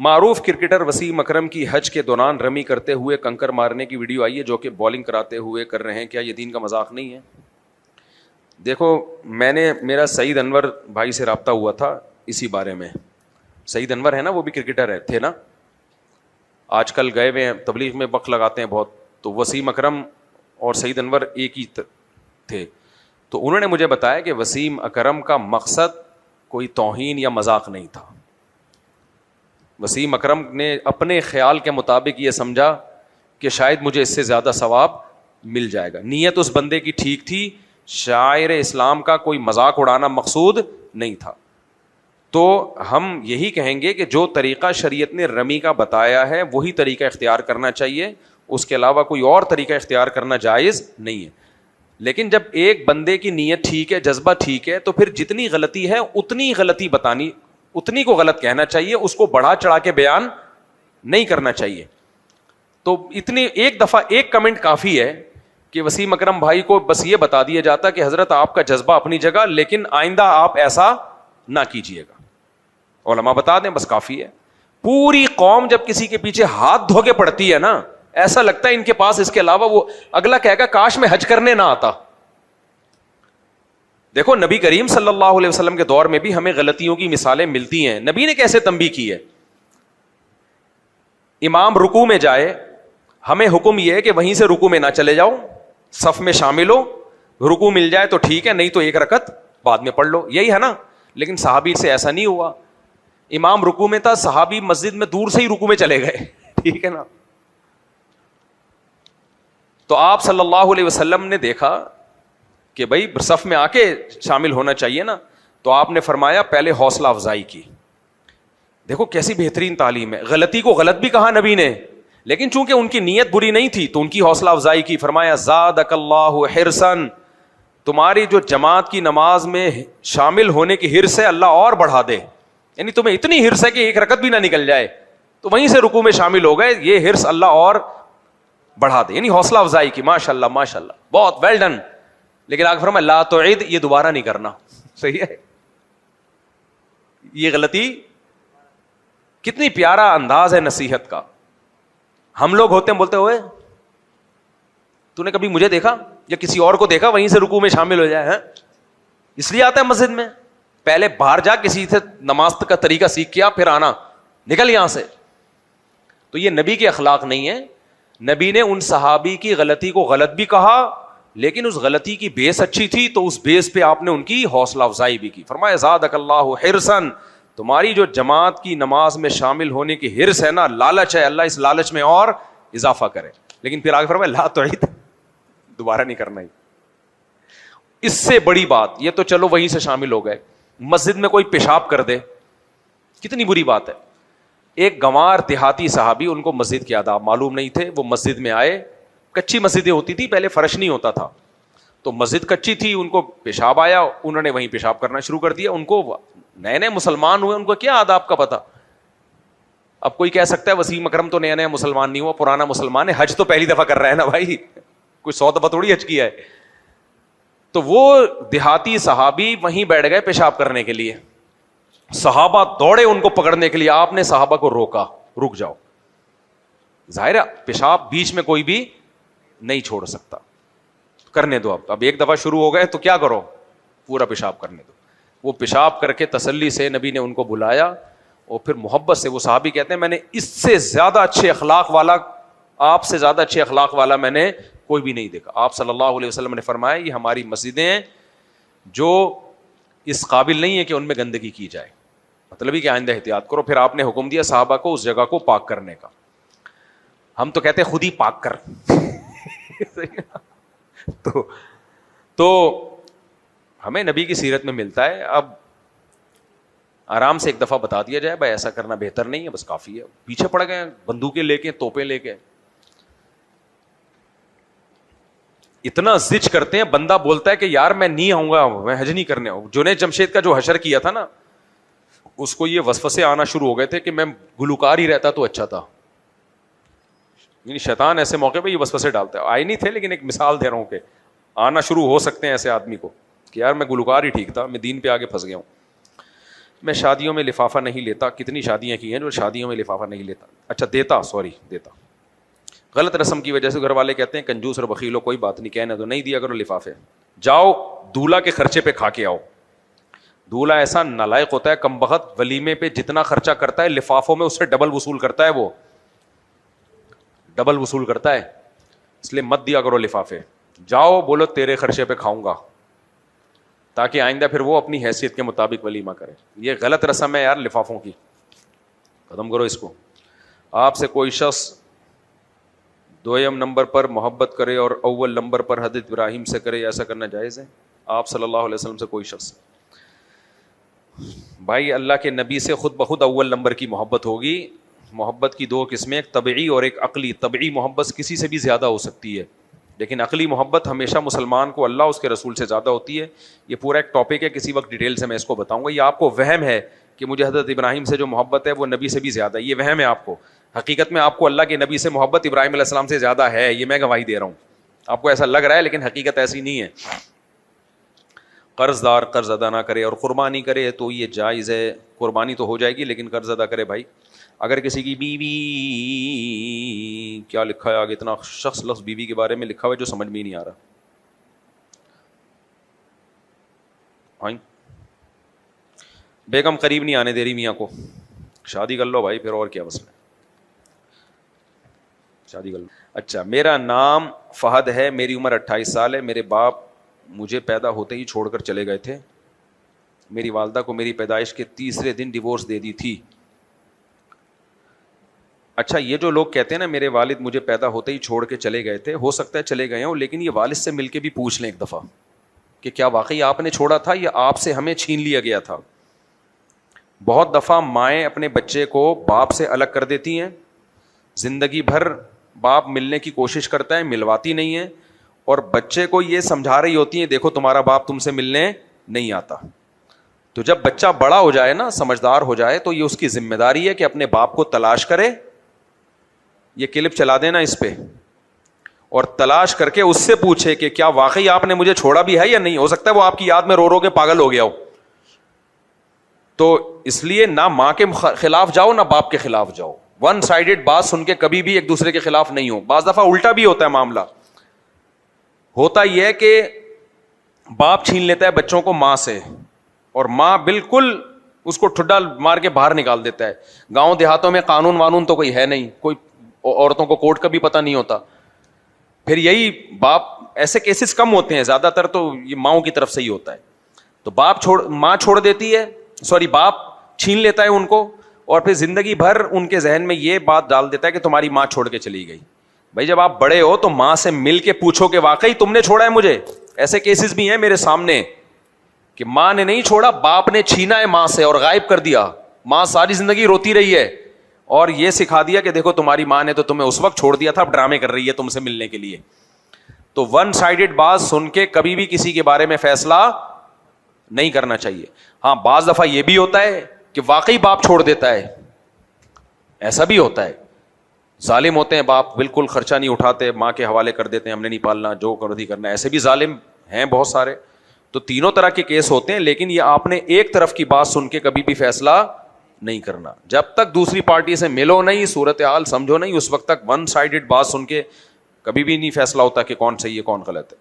معروف کرکٹر وسیم اکرم کی حج کے دوران رمی کرتے ہوئے کنکر مارنے کی ویڈیو آئی ہے جو کہ بالنگ کراتے ہوئے کر رہے ہیں, کیا یہ دین کا مذاق نہیں ہے؟ دیکھو میرا سعید انور بھائی سے رابطہ ہوا تھا اسی بارے میں. سعید انور ہے نا, وہ بھی کرکٹر تھے نا, آج کل گئے ہوئے ہیں, تبلیغ میں وقت لگاتے ہیں بہت. تو وسیم اکرم اور سعید انور ایک ہی تھے. تو انہوں نے مجھے بتایا کہ وسیم اکرم کا مقصد کوئی توہین یا مذاق نہیں تھا. وسیم اکرم نے اپنے خیال کے مطابق یہ سمجھا کہ شاید مجھے اس سے زیادہ ثواب مل جائے گا. نیت اس بندے کی ٹھیک تھی, شاعر اسلام کا کوئی مذاق اڑانا مقصود نہیں تھا. تو ہم یہی کہیں گے کہ جو طریقہ شریعت نے رمی کا بتایا ہے وہی طریقہ اختیار کرنا چاہیے, اس کے علاوہ کوئی اور طریقہ اختیار کرنا جائز نہیں ہے. لیکن جب ایک بندے کی نیت ٹھیک ہے, جذبہ ٹھیک ہے, تو پھر جتنی غلطی ہے اتنی غلطی بتانی, اتنی کو غلط کہنا چاہیے, اس کو بڑھا چڑھا کے بیان نہیں کرنا چاہیے. تو اتنی ایک دفعہ ایک کمنٹ کافی ہے کہ وسیم اکرم بھائی کو بس یہ بتا دیا جاتا کہ حضرت آپ کا جذبہ اپنی جگہ, لیکن آئندہ آپ ایسا نہ کیجیے گا. علماء بتا دیں بس کافی ہے. پوری قوم جب کسی کے پیچھے ہاتھ دھو کے پڑتی ہے نا, ایسا لگتا ہے ان کے پاس اس کے علاوہ وہ اگلا کہے گا کاش میں حج کرنے نہ آتا. دیکھو نبی کریم صلی اللہ علیہ وسلم کے دور میں بھی ہمیں غلطیوں کی مثالیں ملتی ہیں. نبی نے کیسے تنبیہ کی ہے. امام رکوع میں جائے, ہمیں حکم یہ ہے کہ وہیں سے رکوع میں نہ چلے جاؤ, صف میں شامل ہو, رکوع مل جائے تو ٹھیک ہے, نہیں تو ایک رکعت بعد میں پڑھ لو, یہی ہے نا. لیکن صحابی سے ایسا نہیں ہوا. امام رکوع میں تھا, صحابی مسجد میں دور سے ہی رکوع میں چلے گئے, ٹھیک ہے نا. تو آپ صلی اللہ علیہ وسلم نے دیکھا کہ بھائی صف میں آ کے شامل ہونا چاہیے نا, تو آپ نے فرمایا پہلے حوصلہ افزائی کی. دیکھو کیسی بہترین تعلیم ہے. غلطی کو غلط بھی کہا نبی نے, لیکن چونکہ ان کی نیت بری نہیں تھی تو ان کی حوصلہ افزائی کی. فرمایا زادک اللہ حرصاً, تمہاری جو جماعت کی نماز میں شامل ہونے کی حرص ہے اللہ اور بڑھا دے. یعنی تمہیں اتنی حرص ہے کہ ایک رکعت بھی نہ نکل جائے, تو وہیں سے رکوع میں شامل ہو گئے, یہ حرص اللہ اور بڑھا دے. یعنی حوصلہ افزائی کی, ماشاء اللہ ماشاء اللہ, بہت ویل ڈن. لیکن آگے فرمایا لا تعید, یہ دوبارہ نہیں کرنا. صحیح ہے. یہ غلطی, کتنی پیارا انداز ہے نصیحت کا. ہم لوگ ہوتے ہیں بولتے ہوئے تو نے کبھی مجھے دیکھا یا کسی اور کو دیکھا وہیں سے رکوع میں شامل ہو جائے, اس لیے آتا ہے مسجد میں. پہلے باہر جا کسی سے نماز کا طریقہ سیکھ کیا, پھر آنا, نکل یہاں سے. تو یہ نبی کے اخلاق نہیں ہے. نبی نے ان صحابی کی غلطی کو غلط بھی کہا, لیکن اس غلطی کی بیس اچھی تھی تو اس بیس پہ آپ نے ان کی حوصلہ افزائی بھی کی. فرمایا زادک اللہ حرصاً, تمہاری جو جماعت کی نماز میں شامل ہونے کی حرص ہے نا, لالچ ہے, اللہ اس لالچ میں اور اضافہ کرے. لیکن پھر آگے فرمایا لا تعید, دوبارہ نہیں کرنا. اس سے بڑی بات یہ تو چلو وہیں سے شامل ہو گئے, مسجد میں کوئی پیشاب کر دے, کتنی بری بات ہے. ایک گنوار دیہاتی صحابی, ان کو مسجد کے آداب معلوم نہیں تھے, وہ مسجد میں آئے, کچی مسجدیں ہوتی تھی پہلے, فرش نہیں ہوتا تھا, تو مسجد کچی تھی, ان کو پیشاب آیا, انہوں نے وہیں پیشاب کرنا شروع کر دیا. ان کو نئے نئے مسلمان ہوئے, ان کو کیا آداب کا پتہ. اب کوئی کہہ سکتا ہے وسیم اکرم تو نیا نیا مسلمان نہیں ہوا, پرانا مسلمان ہے, حج تو پہلی دفعہ کر رہا ہے نا بھائی, کوئی 100 دفعہ تھوڑی حج کیا ہے. تو وہ دیہاتی صحابی وہیں بیٹھ گئے پیشاب کرنے کے لیے. صحابہ دوڑے ان کو پکڑنے کے لیے, آپ نے صحابہ کو روکا, رک جاؤ, ظاہر ہے پیشاب بیچ میں کوئی بھی نہیں چھوڑ سکتا, کرنے دو. اب ایک دفعہ شروع ہو گئے تو کیا کرو, پورا پیشاب کرنے دو. وہ پیشاب کر کے تسلی سے نبی نے ان کو بلایا, اور پھر محبت سے, وہ صحابی کہتے ہیں میں نے اس سے زیادہ اچھے اخلاق والا, آپ سے زیادہ اچھے اخلاق والا میں نے کوئی بھی نہیں دیکھا. آپ صلی اللہ علیہ وسلم نے فرمایا یہ ہماری مسجدیں ہیں جو اس قابل نہیں ہے کہ ان میں گندگی کی جائے, مطلب ہی کہ آئندہ احتیاط کرو. پھر آپ نے حکم دیا صحابہ کو اس جگہ کو پاک کرنے کا. ہم تو کہتے ہیں خود ہی پاک کر. تو ہمیں نبی کی سیرت میں ملتا ہے. اب آرام سے ایک دفعہ بتا دیا جائے بھائی ایسا کرنا بہتر نہیں ہے, بس کافی ہے. پیچھے پڑ گئے بندوقیں لے کے, توپیں لے کے, اتنا زج کرتے ہیں. بندہ بولتا ہے کہ یار میں نہیں آؤں گا, میں حج نہیں کرنے آؤں. جنید جمشید کا جو حشر کیا تھا نا, اس کو یہ وسوسے آنا شروع ہو گئے تھے کہ میں گلوکار ہی رہتا تو اچھا تھا. یعنی شیطان ایسے موقع پہ یہ وسوسے ڈالتا ہے. آئے نہیں تھے لیکن ایک مثال دے رہا ہوں کہ آنا شروع ہو سکتے ہیں ایسے آدمی کو کہ یار میں گلوکار ہی ٹھیک تھا, میں دین پہ آگے پھنس گیا ہوں. میں شادیوں میں لفافہ نہیں لیتا. کتنی شادیاں کی ہیں جو شادیوں میں لفافہ نہیں لیتا. اچھا دیتا غلط رسم کی وجہ سے گھر والے کہتے ہیں کنجوس اور بخیل ہو, کوئی بات نہیں, کہنا تو نہیں دیا کرو لفافے. جاؤ دولہا کے خرچے پہ کھا کے آؤ. دولہا ایسا نالائق ہوتا ہے کم بخت, ولیمے پہ جتنا خرچہ کرتا ہے لفافوں میں اس سے ڈبل وصول کرتا ہے, وہ ڈبل وصول کرتا ہے. اس لیے مت دیا کرو لفافے. جاؤ بولو تیرے خرچے پہ کھاؤں گا, تاکہ آئندہ پھر وہ اپنی حیثیت کے مطابق ولیمہ کرے. یہ غلط رسم ہے یار لفافوں کی, ختم کرو اس کو. آپ سے کوئی شخص دویم نمبر پر محبت کرے اور اول نمبر پر حضرت ابراہیم سے کرے, ایسا کرنا جائز ہے؟ آپ صلی اللہ علیہ وسلم سے کوئی شخص, بھائی اللہ کے نبی سے خود بخود اول نمبر کی محبت ہوگی. محبت کی دو قسمیں, ایک طبعی اور ایک عقلی. طبعی محبت کسی سے بھی زیادہ ہو سکتی ہے, لیکن عقلی محبت ہمیشہ مسلمان کو اللہ اس کے رسول سے زیادہ ہوتی ہے. یہ پورا ایک ٹاپک ہے, کسی وقت ڈیٹیل سے میں اس کو بتاؤں گا. یہ آپ کو وہم ہے کہ مجھے حضرت ابراہیم سے جو محبت ہے وہ نبی سے بھی زیادہ ہے, یہ وہم ہے آپ کو. حقیقت میں آپ کو اللہ کے نبی سے محبت ابراہیم علیہ السلام سے زیادہ ہے, یہ میں گواہی دے رہا ہوں. آپ کو ایسا لگ رہا ہے لیکن حقیقت ایسی نہیں ہے. قرض دار قرض ادا نہ کرے اور قربانی کرے تو یہ جائز ہے. قربانی تو ہو جائے گی لیکن قرض ادا کرے. بھائی اگر کسی کی بیوی, کیا لکھا ہے آگے, اتنا شخص لفظ بیوی کے بارے میں لکھا ہوا ہے جو سمجھ میں ہی نہیں آ رہا. بیگم قریب نہیں آنے دے رہی میاں کو, شادی کر لو بھائی پھر, اور کیا مسئلہ ہے, شادی کر لو. اچھا میرا نام فہد ہے, میری عمر 28 سال ہے. میرے باپ مجھے پیدا ہوتے ہی چھوڑ کر چلے گئے تھے. میری والدہ کو میری پیدائش کے تیسرے دن ڈیورس دے دی تھی. اچھا یہ جو لوگ کہتے ہیں نا میرے والد مجھے پیدا ہوتے ہی چھوڑ کے چلے گئے تھے, ہو سکتا ہے چلے گئے ہوں, لیکن یہ والد سے مل کے بھی پوچھ لیں ایک دفعہ کہ کیا واقعی آپ نے چھوڑا تھا یا آپ سے ہمیں چھین لیا گیا تھا. بہت دفعہ مائیں اپنے بچے کو باپ سے الگ کر دیتی ہیں. زندگی بھر باپ ملنے کی کوشش کرتا ہے, ملواتی نہیں ہے, اور بچے کو یہ سمجھا رہی ہوتی ہیں دیکھو تمہارا باپ تم سے ملنے نہیں آتا. تو جب بچہ بڑا ہو جائے نا, سمجھدار ہو جائے, تو یہ اس کی ذمہ داری ہے کہ اپنے باپ کو تلاش کرے. یہ کلپ چلا دینا اس پہ, اور تلاش کر کے اس سے پوچھے کہ کیا واقعی آپ نے مجھے چھوڑا بھی ہے یا نہیں. ہو سکتا ہے وہ آپ کی یاد میں رو رو کے پاگل ہو گیا ہو. تو اس لیے نہ ماں کے خلاف جاؤ نہ باپ کے خلاف جاؤ. ون سائیڈڈ بات سن کے کبھی بھی ایک دوسرے کے خلاف نہیں ہو. بعض دفعہ الٹا بھی ہوتا ہے معاملہ. ہوتا یہ ہے کہ باپ چھین لیتا ہے بچوں کو ماں سے, اور ماں بالکل اس کو ٹھڈا مار کے باہر نکال دیتا ہے. گاؤں دیہاتوں میں قانون وانون تو کوئی ہے نہیں, کوئی عورتوں کو کورٹ کا بھی پتہ نہیں ہوتا. پھر یہی باپ, ایسے کیسز کم ہوتے ہیں, زیادہ تر تو یہ ماؤں کی طرف سے ہی ہوتا ہے. تو ماں چھوڑ دیتی ہے, باپ چھین لیتا ہے ان کو, اور پھر زندگی بھر ان کے ذہن میں یہ بات ڈال دیتا ہے کہ تمہاری ماں چھوڑ کے چلی گئی. بھائی جب آپ بڑے ہو تو ماں سے مل کے پوچھو کہ واقعی تم نے چھوڑا ہے مجھے. ایسے کیسز بھی ہیں میرے سامنے کہ ماں نے نہیں چھوڑا, باپ نے چھینا ہے ماں سے اور غائب کر دیا. ماں ساری زندگی روتی رہی ہے اور یہ سکھا دیا کہ دیکھو تمہاری ماں نے تو تمہیں اس وقت چھوڑ دیا تھا, اب ڈرامے کر رہی ہے تم سے ملنے کے لیے. تو ون سائیڈڈ بات سن کے کبھی بھی کسی کے بارے میں فیصلہ نہیں کرنا چاہیے. ہاں بعض دفعہ یہ بھی ہوتا ہے کہ واقعی باپ چھوڑ دیتا ہے, ایسا بھی ہوتا ہے. ظالم ہوتے ہیں باپ, بالکل خرچہ نہیں اٹھاتے, ماں کے حوالے کر دیتے ہیں, ہم نے نہیں پالنا, جو کر کرنا. ایسے بھی ظالم ہیں بہت سارے. تو تینوں طرح کے کیس ہوتے ہیں, لیکن یہ آپ نے ایک طرف کی بات سن کے کبھی بھی فیصلہ نہیں کرنا. جب تک دوسری پارٹی سے ملو نہیں, صورتحال سمجھو نہیں, اس وقت تک ون سائیڈڈ بات سن کے کبھی بھی نہیں فیصلہ ہوتا کہ کون صحیح ہے کون غلط ہے.